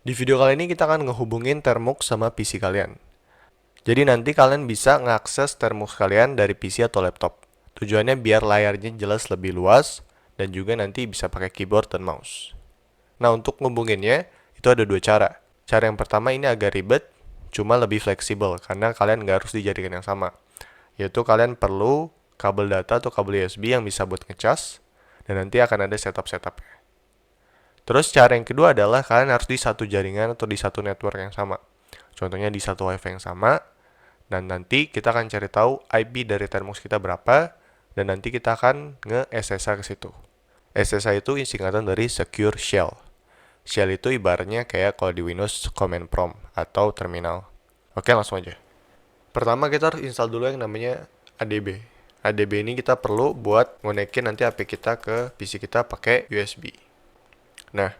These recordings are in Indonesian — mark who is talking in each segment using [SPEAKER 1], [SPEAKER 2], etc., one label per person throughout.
[SPEAKER 1] Di video kali ini kita akan ngehubungin Termux sama PC kalian. Jadi nanti kalian bisa ngakses Termux kalian dari PC atau laptop. Tujuannya biar layarnya jelas lebih luas dan juga nanti bisa pakai keyboard dan mouse. Nah, untuk ngehubunginnya itu ada dua cara. Cara yang pertama ini agak ribet, cuma lebih fleksibel karena kalian nggak harus dijadikan yang sama. Yaitu kalian perlu kabel data atau kabel USB yang bisa buat ngecas dan nanti akan ada setup-setupnya. Terus cara yang kedua adalah kalian harus di satu jaringan atau di satu network yang sama. Contohnya di satu WiFi yang sama, dan nanti kita akan cari tahu IP dari Termux kita berapa, dan nanti kita akan nge-SSH ke situ. SSH itu singkatan dari Secure Shell. Shell itu ibaratnya kayak kalau di Windows command prompt atau terminal. Oke, langsung aja. Pertama kita harus install dulu yang namanya ADB. ADB ini kita perlu buat ngonekin nanti HP kita ke PC kita pakai USB. Nah,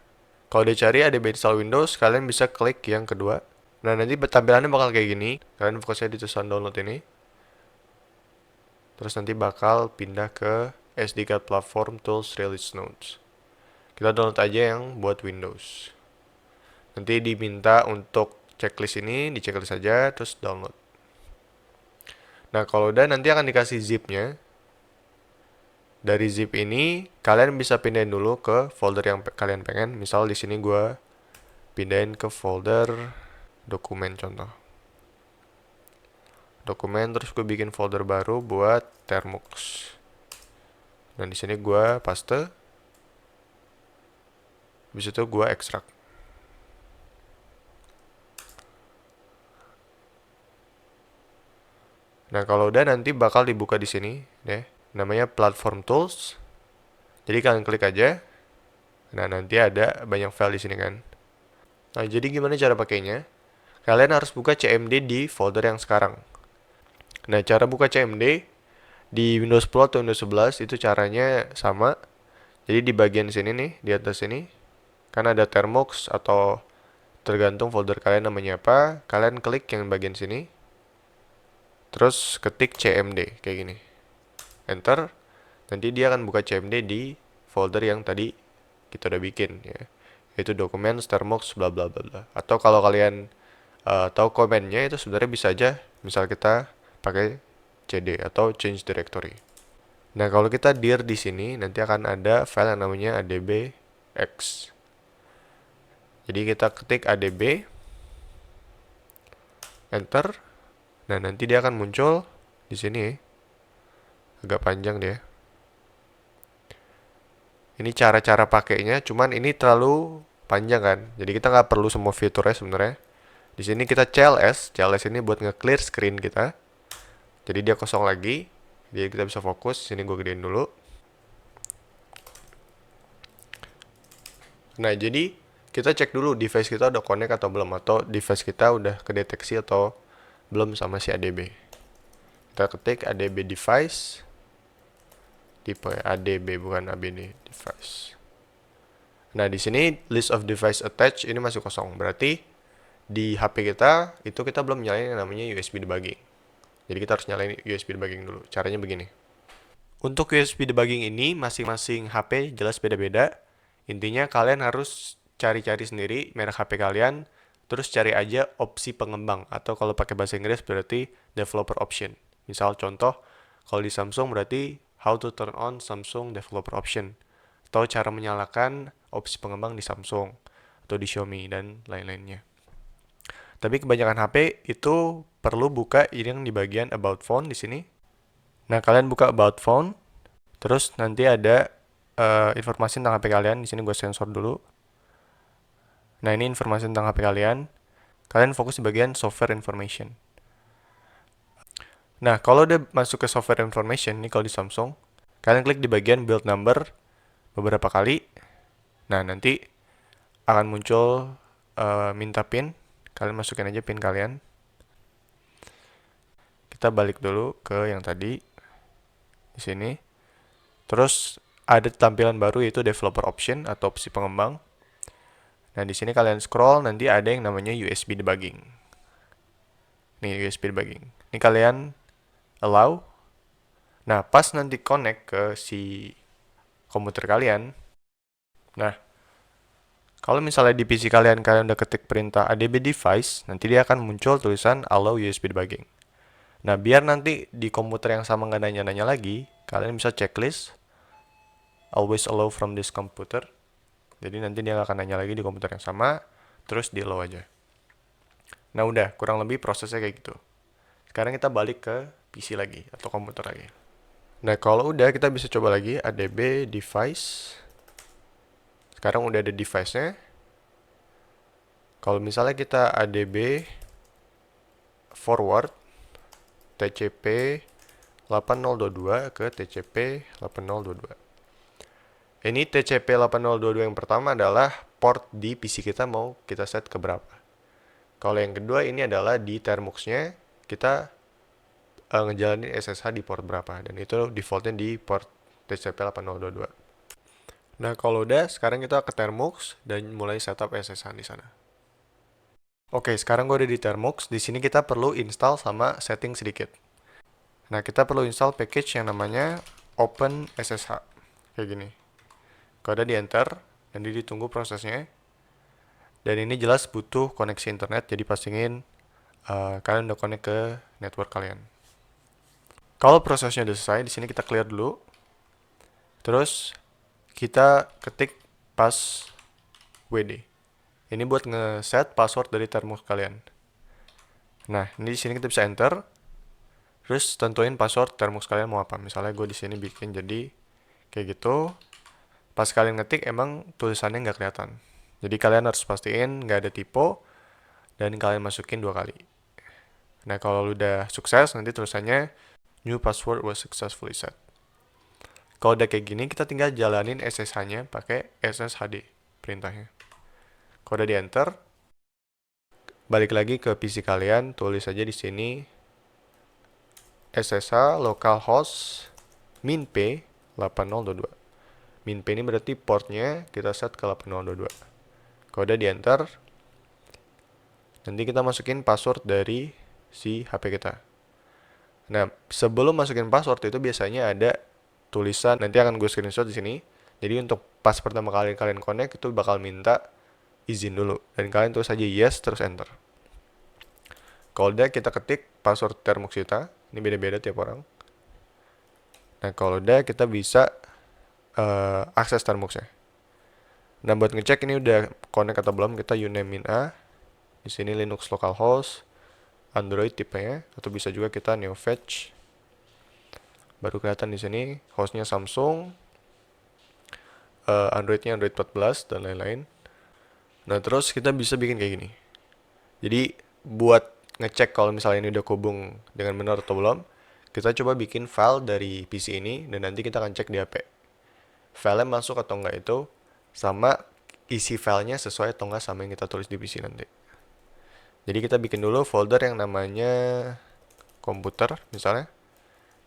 [SPEAKER 1] kalau dicari ADB install Windows, kalian bisa klik yang kedua. Nah, nanti tampilannya bakal kayak gini. Kalian fokusnya di tulisan download ini. Terus nanti bakal pindah ke SD card platform tools release notes. Kita download aja yang buat Windows. Nanti diminta untuk checklist ini, di checklist aja, terus download. Nah, kalau udah nanti akan dikasih zipnya. Dari zip ini, kalian bisa pindahin dulu ke folder yang kalian pengen. Misal di sini gue pindahin ke folder dokumen contoh. Dokumen, terus gue bikin folder baru buat Termux. Dan di sini gue paste. Habis itu gue ekstrak. Nah, kalau udah nanti bakal dibuka di sini deh. Namanya Platform Tools. Jadi kalian klik aja. Nah, nanti ada banyak file di sini kan. Nah, jadi gimana cara pakainya? Kalian harus buka CMD di folder yang sekarang. Nah, cara buka CMD di Windows 10 atau Windows 11 itu caranya sama. Jadi di bagian sini nih, di atas sini, kan ada Termux atau tergantung folder kalian namanya apa. Kalian klik yang bagian sini. Terus ketik CMD kayak gini. Enter. Nanti dia akan buka CMD di folder yang tadi kita udah bikin ya. Yaitu dokumen Termux bla bla bla bla. Atau kalau kalian tahu komennya itu sebenarnya bisa aja misal kita pakai CD atau change directory. Nah, kalau kita dir di sini nanti akan ada file yang namanya adbx. Jadi kita ketik adb, enter. Nah, nanti dia akan muncul di sini. Agak panjang dia. Ini cara-cara pakainya, cuman ini terlalu panjang kan. Jadi kita nggak perlu semua fiturnya sebenarnya. Di sini kita CLS. CLS ini buat nge-clear screen kita. Jadi dia kosong lagi. Jadi kita bisa fokus. Sini gue gedein dulu. Nah, jadi kita cek dulu device kita udah connect atau belum, atau device kita udah kedeteksi atau belum sama si ADB. Kita ketik ADB device, tipe ADB bukan ABD device. Nah, di sini list of device attached ini masih kosong. Berarti di HP kita itu kita belum nyalain yang namanya USB debugging. Jadi kita harus nyalain USB debugging dulu. Caranya begini. Untuk USB debugging ini masing-masing HP jelas beda-beda. Intinya kalian harus cari-cari sendiri merek HP kalian, terus cari aja opsi pengembang atau kalau pakai bahasa Inggris berarti developer option. Misal contoh, kalau di Samsung berarti how to turn on Samsung developer option atau cara menyalakan opsi pengembang di Samsung atau di Xiaomi dan lain-lainnya. Tapi kebanyakan HP itu perlu buka yang di bagian about phone di sini. Nah, kalian buka about phone, terus nanti ada informasi tentang HP kalian. Di sini gue sensor dulu. Nah, ini informasi tentang HP kalian. Kalian fokus di bagian software information. Nah, kalau udah masuk ke software information, ini kalau di Samsung, kalian klik di bagian build number beberapa kali. Nah, nanti akan muncul minta pin. Kalian masukin aja pin kalian. Kita balik dulu ke yang tadi di sini. Terus ada tampilan baru yaitu developer option atau opsi pengembang. Nah, di sini kalian scroll nanti ada yang namanya USB debugging. Nih, USB debugging. Ini kalian allow. Nah, pas nanti connect ke si komputer kalian. Nah, Kalau misalnya di PC kalian udah ketik perintah adb device, nanti dia akan muncul tulisan allow USB debugging. Nah, biar nanti di komputer yang sama nggak nanya-nanya lagi, kalian bisa checklist always allow from this computer. Jadi nanti dia nggak akan nanya lagi di komputer yang sama, terus di allow aja. Nah, udah, kurang lebih prosesnya kayak gitu. Sekarang kita balik ke PC lagi, atau komputer lagi. Nah, kalau udah, kita bisa coba lagi adb device. Sekarang udah ada device-nya. Kalau misalnya kita adb forward TCP 8022 ke TCP 8022. Ini TCP 8022 yang pertama adalah port di PC kita mau kita set ke berapa. Kalau yang kedua ini adalah di termux-nya kita ngejalanin SSH di port berapa, dan itu defaultnya di port TCP 8022. Nah, kalau udah, sekarang kita ke termux dan mulai setup SSH di sana. Oke, sekarang gue udah di termux. Di sini kita perlu install sama setting sedikit. Nah, kita perlu install package yang namanya OpenSSH. Kayak gini. Kalau udah di enter, nanti ditunggu prosesnya. Dan ini jelas butuh koneksi internet, jadi pastiin kalian udah connect ke network kalian. Kalau prosesnya udah selesai, di sini kita clear dulu. Terus kita ketik passwd. Ini buat ngeset password dari termux kalian. Nah, ini di sini kita bisa enter. Terus tentuin password termux kalian mau apa. Misalnya gue di sini bikin jadi kayak gitu. Pas kalian ngetik emang tulisannya nggak kelihatan. Jadi kalian harus pastiin nggak ada typo dan kalian masukin 2 kali. Nah, kalau udah sukses, nanti tulisannya new password was successfully set. Kalau udah kayak gini, kita tinggal jalanin SSH-nya pakai SSHD perintahnya. Kalau udah di enter, balik lagi ke PC kalian, tulis aja di sini SSH localhost min p 8022. Min p ini berarti portnya kita set ke 8022. Kalau udah di enter, nanti kita masukin password dari si HP kita. Nah, sebelum masukin password itu biasanya ada tulisan, nanti akan gue screenshot di sini. Jadi untuk pas pertama kali kalian connect itu bakal minta izin dulu, dan kalian tulis aja yes terus enter. Kalau udah, kita ketik password termux kita. Ini beda-beda tiap orang. Nah, kalau udah, kita bisa akses termuxnya. Nah, buat ngecek ini udah connect atau belum, kita uname a. Di sini Linux localhost, Android tipenya, atau bisa juga kita neofetch. Baru kelihatan di sini hostnya Samsung, Androidnya Android 14 dan lain-lain. Nah, terus kita bisa bikin kayak gini. Jadi buat ngecek kalau misalnya ini udah kehubung dengan benar atau belum, kita coba bikin file dari PC ini dan nanti kita akan cek di HP. Filenya masuk atau enggak itu sama isi filenya sesuai atau enggak sama yang kita tulis di PC nanti. Jadi kita bikin dulu folder yang namanya komputer misalnya.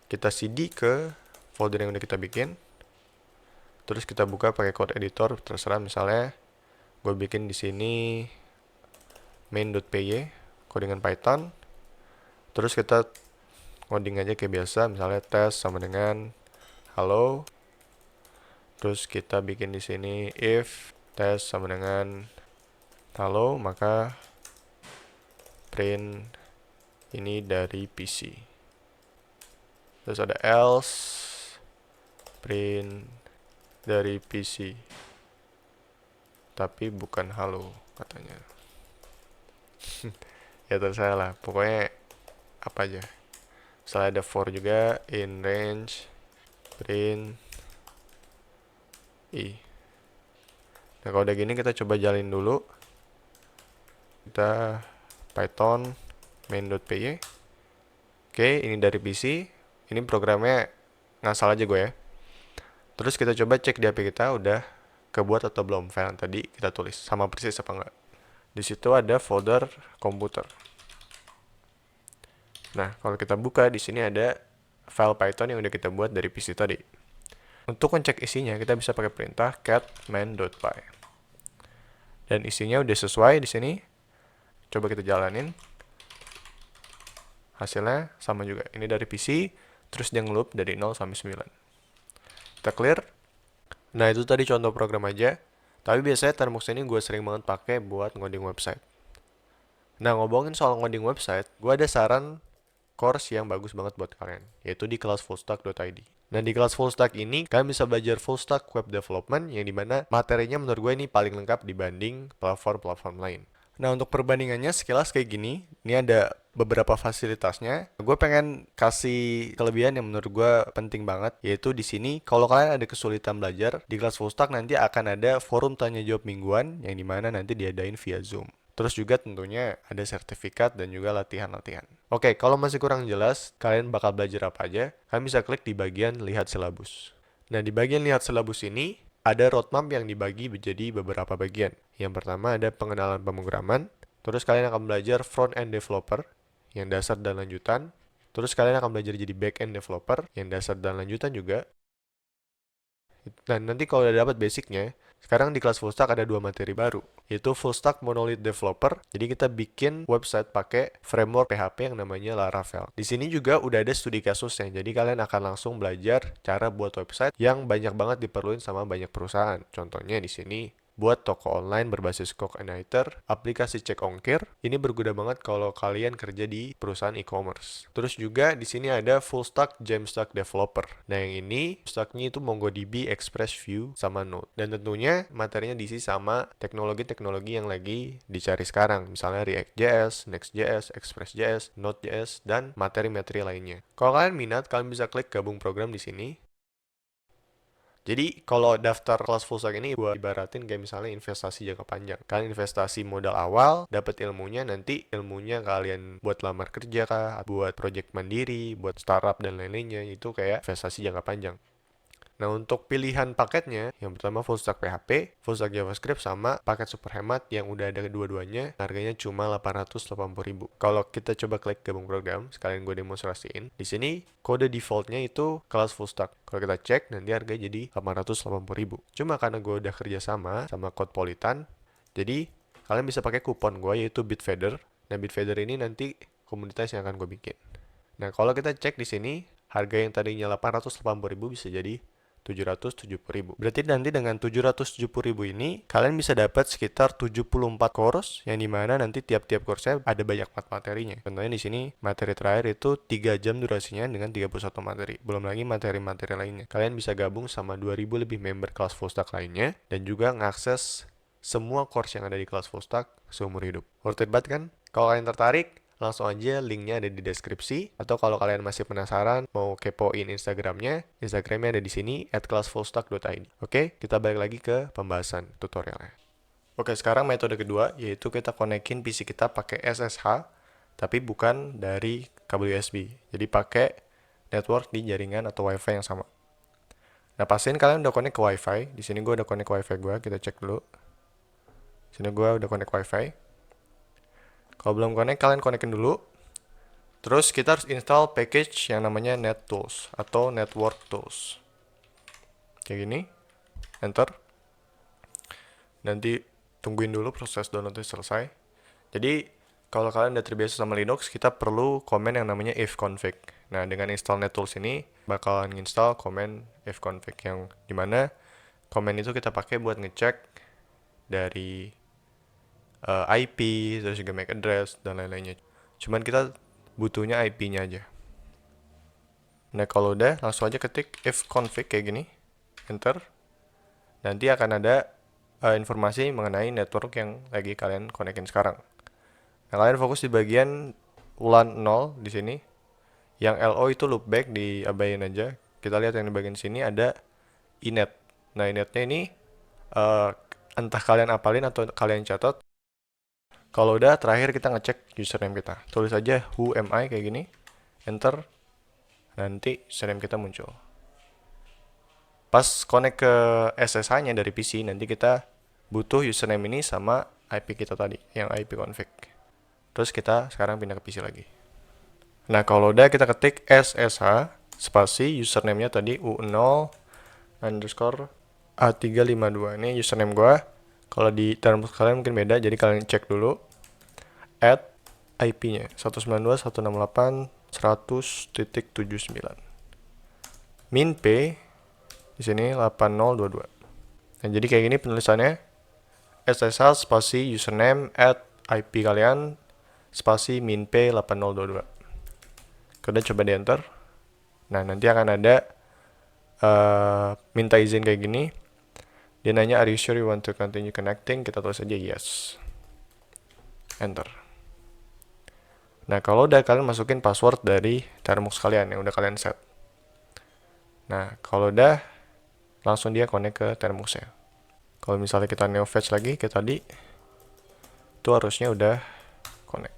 [SPEAKER 1] Kita cd ke folder yang udah kita bikin. Terus kita buka pakai code editor, terserah, misalnya gue bikin di sini main.py codingan Python. Terus kita coding aja kayak biasa, misalnya test sama dengan hello. Terus kita bikin di sini if test sama dengan hello, maka print ini dari PC. Terus ada else print dari PC, tapi bukan halo katanya. Ya terserah lah, pokoknya apa aja. Misalnya ada for juga, in range print i. Nah, kalau udah gini kita coba jalin dulu. Kita python main.py. Oke, ini dari PC. Ini programnya ngasal aja gue ya. Terus kita coba cek di HP kita udah kebuat atau belum file yang tadi kita tulis, sama persis apa enggak. Di situ ada folder komputer. Nah, kalau kita buka di sini ada file Python yang udah kita buat dari PC tadi. Untuk ngecek isinya kita bisa pakai perintah cat main.py. Dan isinya udah sesuai di sini. Coba kita jalanin. Hasilnya sama juga. Ini dari PC, terus dia ngeloop dari 0 sampai 9. Kita clear. Nah, itu tadi contoh program aja. Tapi biasanya Termux ini gue sering banget pakai buat ngoding website. Nah, ngomongin soal ngoding website, gue ada saran course yang bagus banget buat kalian, yaitu di kelas fullstack.id. Nah, di kelas fullstack ini, kalian bisa belajar full stack web development yang dimana materinya menurut gue ini paling lengkap dibanding platform-platform lain. Nah, untuk perbandingannya sekilas kayak gini, ini ada beberapa fasilitasnya. Gue pengen kasih kelebihan yang menurut gue penting banget, yaitu di sini kalau kalian ada kesulitan belajar, di kelas full stack nanti akan ada forum tanya jawab mingguan yang dimana nanti diadain via Zoom. Terus juga tentunya ada sertifikat dan juga latihan-latihan. Oke, kalau masih kurang jelas, kalian bakal belajar apa aja, kalian bisa klik di bagian lihat silabus. Nah, di bagian lihat silabus ini, ada roadmap yang dibagi menjadi beberapa bagian. Yang pertama ada pengenalan pemrograman, terus kalian akan belajar front-end developer, yang dasar dan lanjutan, terus kalian akan belajar jadi back-end developer, yang dasar dan lanjutan juga. Dan nanti kalau udah dapat basicnya, sekarang di kelas full stack ada 2 materi baru, yaitu full stack monolith developer. Jadi kita bikin website pakai framework PHP yang namanya Laravel. Di sini juga udah ada studi kasusnya, jadi kalian akan langsung belajar cara buat website yang banyak banget diperluin sama banyak perusahaan. Contohnya di sini buat toko online berbasis Cogniter, aplikasi cek ongkir. Ini berguna banget kalau kalian kerja di perusahaan e-commerce. Terus juga di sini ada full stack Jamstack developer. Nah, yang ini stacknya itu MongoDB, Express View, sama Node. Dan tentunya materinya diisi sama teknologi-teknologi yang lagi dicari sekarang, misalnya React.js, Next.js, Express.js, Node.js, dan materi-materi lainnya. Kalau kalian minat, kalian bisa klik gabung program di sini. Jadi kalau daftar kelas full stack ini gue ibaratin kayak misalnya investasi jangka panjang. Kalian investasi modal awal, dapat ilmunya, nanti ilmunya kalian buat lamar kerja kah, buat project mandiri, buat startup dan lain-lainnya, itu kayak investasi jangka panjang. Nah, untuk pilihan paketnya, yang pertama full stack PHP, full stack JavaScript, sama paket super hemat yang udah ada kedua-duanya, harganya cuma 880.000. Kalau kita coba klik gabung program, sekalian gue demonstrasiin, di sini kode defaultnya itu kelas full stack. Kalau kita cek, nanti harganya jadi 880.000. Cuma karena gue udah kerja sama Codepolitan, jadi kalian bisa pakai kupon gue, yaitu Bitfeather. Nah, Bitfeather ini nanti komunitas yang akan gue bikin. Nah, kalau kita cek di sini, harga yang tadinya 880.000 bisa jadi 770.000. Berarti nanti dengan 770.000 ini, kalian bisa dapat sekitar 74 course, yang dimana nanti tiap-tiap course-nya ada banyak materinya. Contohnya di sini, materi terakhir itu 3 jam durasinya dengan 31 materi. Belum lagi materi-materi lainnya. Kalian bisa gabung sama 2000 lebih member kelas full stack lainnya, dan juga ngakses semua course yang ada di kelas full stack seumur hidup. Worth it banget kan? Kalau kalian tertarik, langsung aja linknya ada di deskripsi. Atau kalau kalian masih penasaran mau kepoin Instagramnya ada di sini @classfullstack.id. Oke, kita balik lagi ke pembahasan tutorialnya. Oke, sekarang metode kedua yaitu kita konekin PC kita pakai SSH, tapi bukan dari kabel USB. Jadi pakai network di jaringan atau WiFi yang sama. Nah, pastiin kalian udah connect ke WiFi. Di sini gue udah connect ke WiFi gue. Kita cek dulu. Sini gue udah connect WiFi. Kalau belum connect, kalian connectin dulu. Terus kita harus install package yang namanya NetTools atau Network Tools. Kayak gini. Enter. Nanti tungguin dulu proses downloadnya selesai. Jadi kalau kalian udah terbiasa sama Linux, kita perlu komen yang namanya ifconfig. Nah, dengan install NetTools ini bakalan install komen ifconfig yang dimana komen itu kita pakai buat ngecek dari IP, terus juga MAC address, dan lain-lainnya. Cuman kita butuhnya IP-nya aja. Nah, kalau udah, langsung aja ketik ifconfig kayak gini. Enter. Nanti akan ada informasi mengenai network yang lagi kalian konekin sekarang. Nah, kalian fokus di bagian LAN 0 di sini. Yang LO itu loopback, diabain aja. Kita lihat yang di bagian sini ada inet. Nah, inetnya ini entah kalian apalin atau kalian catat. Kalau udah, terakhir kita ngecek username kita. Tulis aja who am I kayak gini. Enter. Nanti username kita muncul. Pas connect ke SSH-nya dari PC, nanti kita butuh username ini sama IP kita tadi, yang IP config. Terus kita sekarang pindah ke PC lagi. Nah, kalau udah, kita ketik SSH spasi username-nya tadi u0 underscore a352. Ini username gua. Kalau di term kalian mungkin beda, jadi kalian cek dulu. Add IP-nya 192.168.100.79. Min P di sini 8022. Nah, jadi kayak gini penulisannya. SSH spasi username at IP kalian spasi minp8022. Udah coba di enter. Nah, nanti akan ada minta izin kayak gini. Dia nanya, are you sure you want to continue connecting? Kita tulis aja yes. Enter. Nah, kalau udah kalian masukin password dari Termux kalian yang udah kalian set. Nah, kalau udah, langsung dia connect ke Termuxnya. Kalau misalnya kita neo fetch lagi ke tadi, itu harusnya udah connect.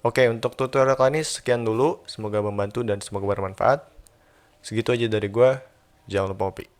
[SPEAKER 1] Oke, untuk tutorial kali ini sekian dulu. Semoga membantu dan semoga bermanfaat. Segitu aja dari gue. Jangan lupa kopi.